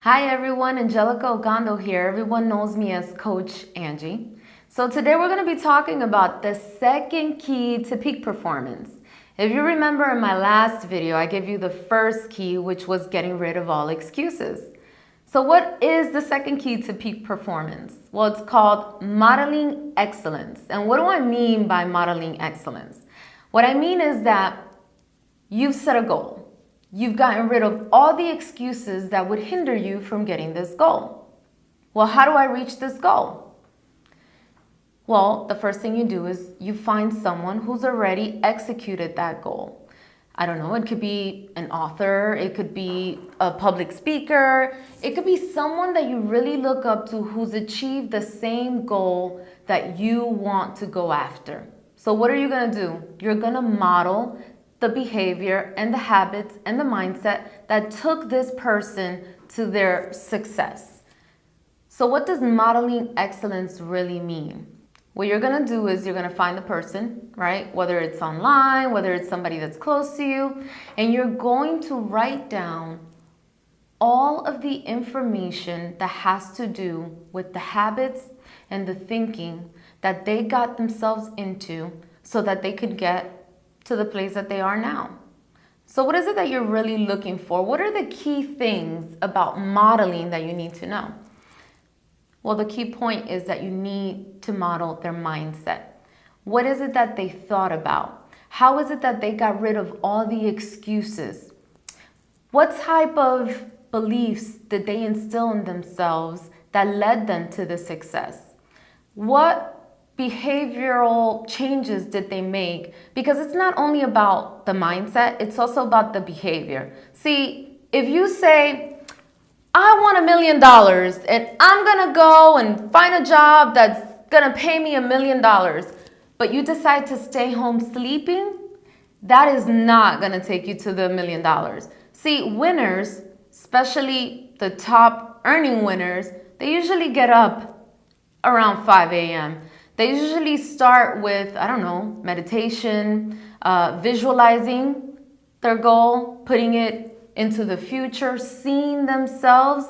Hi everyone, Angelica Ogando here. Everyone knows me as Coach Angie. So today we're going to be talking about the second key to peak performance. If you remember in my last video, I gave you the first key, which was getting rid of all excuses. So what is the second key to peak performance? Well, it's called modeling excellence. And what do I mean by modeling excellence? What I mean is that you've set a goal. You've gotten rid of all the excuses that would hinder you from getting this goal. Well, how do I reach this goal? Well, the first thing you do is you find someone who's already executed that goal. I don't know, it could be an author, it could be a public speaker, it could be someone that you really look up to who's achieved the same goal that you want to go after. So what are you gonna do? You're gonna model the behavior and the habits and the mindset that took this person to their success. So what does modeling excellence really mean? What you're gonna do is you're gonna find the person, right? Whether it's online, whether it's somebody that's close to you, and you're going to write down all of the information that has to do with the habits and the thinking that they got themselves into so that they could get to the place that they are now. So what is it that you're really looking for? What are the key things about modeling that you need to know? Well, the key point is that you need to model their mindset. What is it that they thought about? How is it that they got rid of all the excuses? What type of beliefs did they instill in themselves that led them to the success? What behavioral changes did they make? Because it's not only about the mindset, it's also about the behavior. See, if you say, I want $1 million and I'm gonna go and find a job that's gonna pay me $1 million, but you decide to stay home sleeping, that is not gonna take you to the $1 million. See, winners, especially the top earning winners, they usually get up around 5 a.m. They usually start with, I don't know, meditation, visualizing their goal, putting it into the future, seeing themselves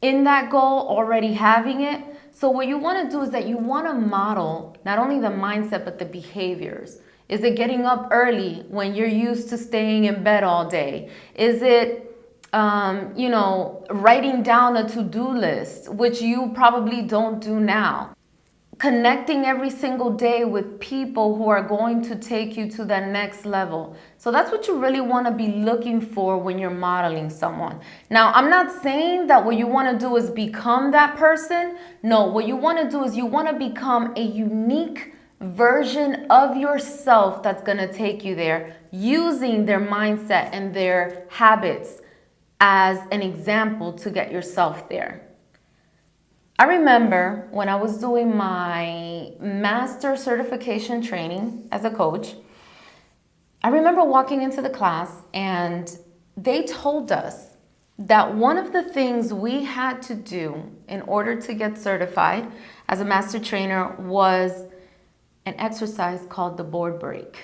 in that goal, already having it. So what you want to do is that you want to model not only the mindset, but the behaviors. Is it getting up early when you're used to staying in bed all day? Is it writing down a to-do list, which you probably don't do now? Connecting every single day with people who are going to take you to that next level. So that's what you really want to be looking for when you're modeling someone. Now, I'm not saying that what you want to do is become that person. No, what you want to do is you want to become a unique version of yourself that's going to take you there, using their mindset and their habits as an example to get yourself there. I remember when I was doing my master certification training as a coach, I remember walking into the class and they told us that one of the things we had to do in order to get certified as a master trainer was an exercise called the board break.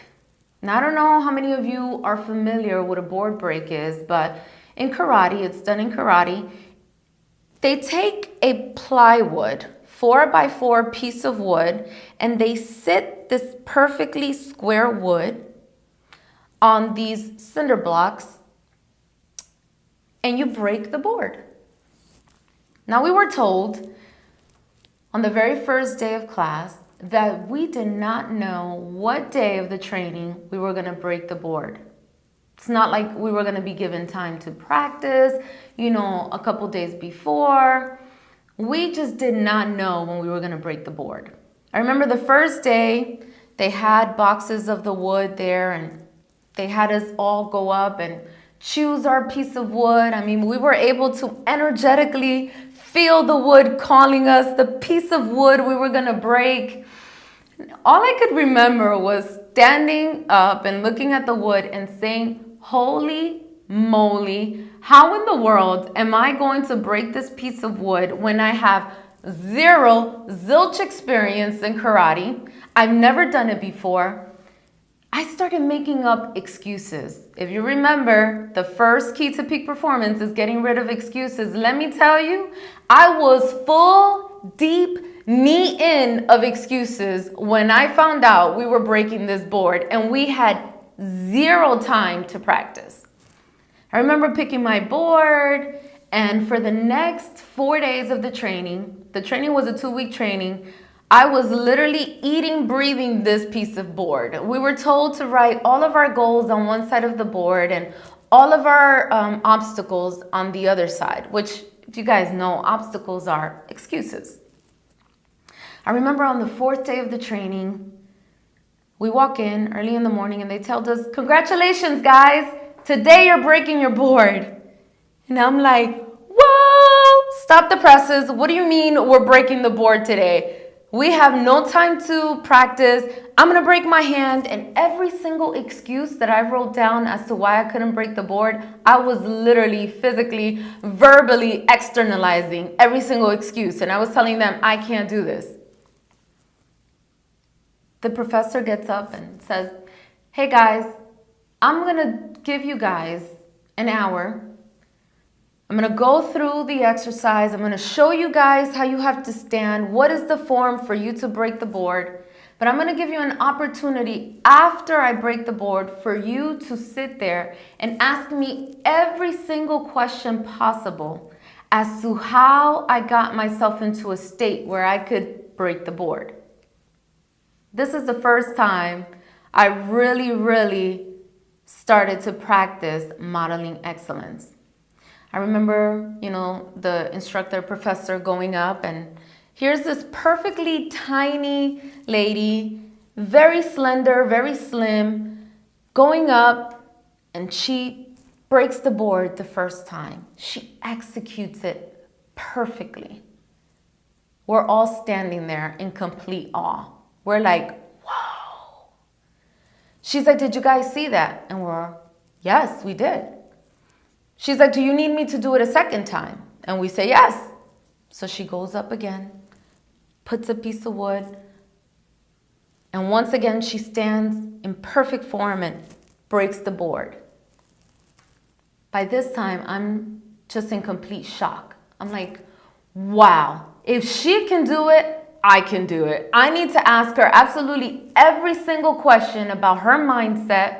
Now, I don't know how many of you are familiar with what a board break is, but in karate, it's done in karate. They take a plywood, 4x4 piece of wood, and they sit this perfectly square wood on these cinder blocks, and you break the board. Now, we were told on the very first day of class that we did not know what day of the training we were going to break the board. It's not like we were going to be given time to practice, a couple days before. We just did not know when we were going to break the board. I remember the first day, they had boxes of the wood there and they had us all go up and choose our piece of wood. I mean, we were able to energetically feel the wood calling us, the piece of wood we were going to break. All I could remember was standing up and looking at the wood and saying, holy moly, how in the world am I going to break this piece of wood when I have zilch experience in karate? I've never done it before. I started making up excuses. If you remember, the first key to peak performance is getting rid of excuses. Let me tell you, I was full, deep, knee in of excuses when I found out we were breaking this board and we had zero time to practice. I remember picking my board, and for the next 4 days of the training was a 2-week training, I was literally eating, breathing this piece of board. We were told to write all of our goals on one side of the board and all of our obstacles on the other side, which, if you guys know, obstacles are excuses. I remember on the 4th day of the training, we walk in early in the morning and they tell us, "Congratulations, guys. Today you're breaking your board." And I'm like, whoa, stop the presses. What do you mean we're breaking the board today? We have no time to practice. I'm going to break my hand. And every single excuse that I wrote down as to why I couldn't break the board, I was literally, physically, verbally externalizing every single excuse. And I was telling them, I can't do this. The professor gets up and says, "Hey guys, I'm going to give you guys an hour. I'm going to go through the exercise. I'm going to show you guys how you have to stand. What is the form for you to break the board? But I'm going to give you an opportunity after I break the board for you to sit there and ask me every single question possible as to how I got myself into a state where I could break the board." This is the first time I really started to practice modeling excellence. I remember, the instructor, professor going up, and here's this perfectly tiny lady, very slender, very slim, going up, and she breaks the board the first time. She executes it perfectly. We're all standing there in complete awe. We're like, whoa. She's like, "Did you guys see that?" And we're, "Yes, we did." She's like, "Do you need me to do it a second time?" And we say, "Yes." So she goes up again, puts a piece of wood, and once again she stands in perfect form and breaks the board. By this time, I'm just in complete shock. I'm like, wow, if she can do it, I can do it. I need to ask her absolutely every single question about her mindset,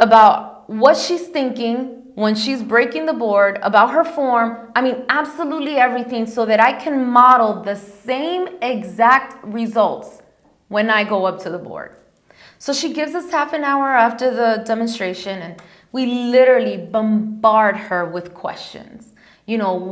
about what she's thinking when she's breaking the board, about her form. I mean, absolutely everything, so that I can model the same exact results when I go up to the board. So she gives us half an hour after the demonstration, and we literally bombard her with questions.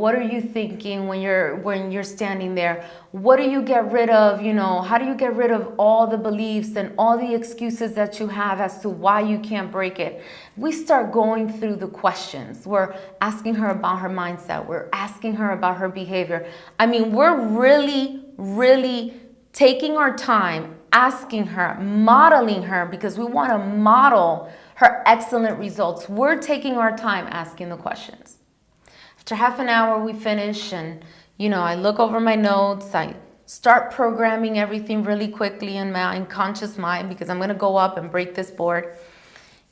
What are you thinking when you're standing there? What do you get rid of? How do you get rid of all the beliefs and all the excuses that you have as to why you can't break it? We start going through the questions. We're asking her about her mindset. We're asking her about her behavior. I mean, we're really taking our time, asking her, modeling her, because we want to model her excellent results. We're taking our time asking the questions. After half an hour, we finish, and, I look over my notes. I start programming everything really quickly in my unconscious mind, because I'm going to go up and break this board.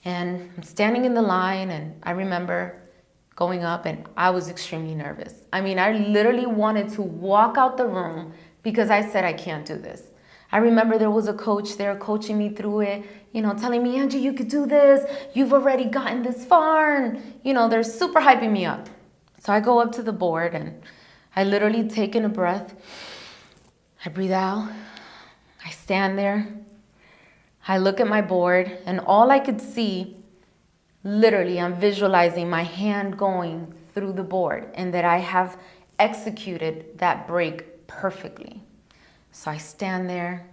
And I'm standing in the line, and I remember going up, and I was extremely nervous. I mean, I literally wanted to walk out the room because I said, I can't do this. I remember there was a coach there coaching me through it, telling me, "Angie, you could do this. You've already gotten this far." And, they're super hyping me up. So I go up to the board, and I literally take in a breath. I breathe out. I stand there. I look at my board, and all I could see, literally, I'm visualizing my hand going through the board and that I have executed that break perfectly. So I stand there.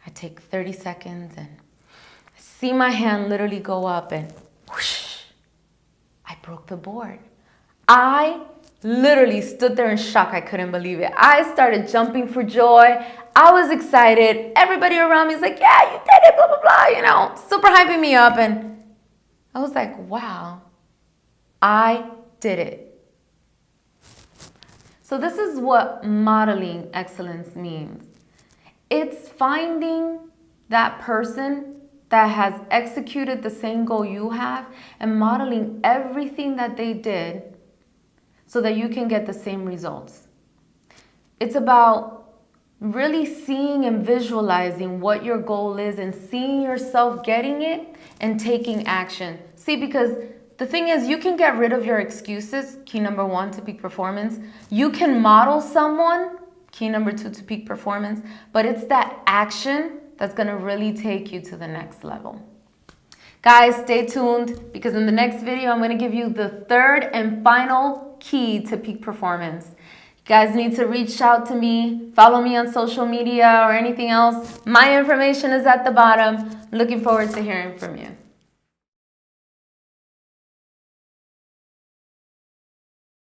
I take 30 seconds, and I see my hand literally go up, and whoosh, I broke the board. I literally stood there in shock. I couldn't believe it. I started jumping for joy. I was excited. Everybody around me is like, "Yeah, you did it, blah, blah, blah," super hyping me up. And I was like, wow, I did it. So this is what modeling excellence means. It's finding that person that has executed the same goal you have and modeling everything that they did so that you can get the same results. It's about really seeing and visualizing what your goal is and seeing yourself getting it and taking action. See, because the thing is, you can get rid of your excuses, key number 1 to peak performance. You can model someone, key number 2 to peak performance, but it's that action that's gonna really take you to the next level. Guys, stay tuned because in the next video, I'm gonna give you the third and final key to peak performance. You guys need to reach out to me, follow me on social media or anything else. My information is at the bottom. Looking forward to hearing from you.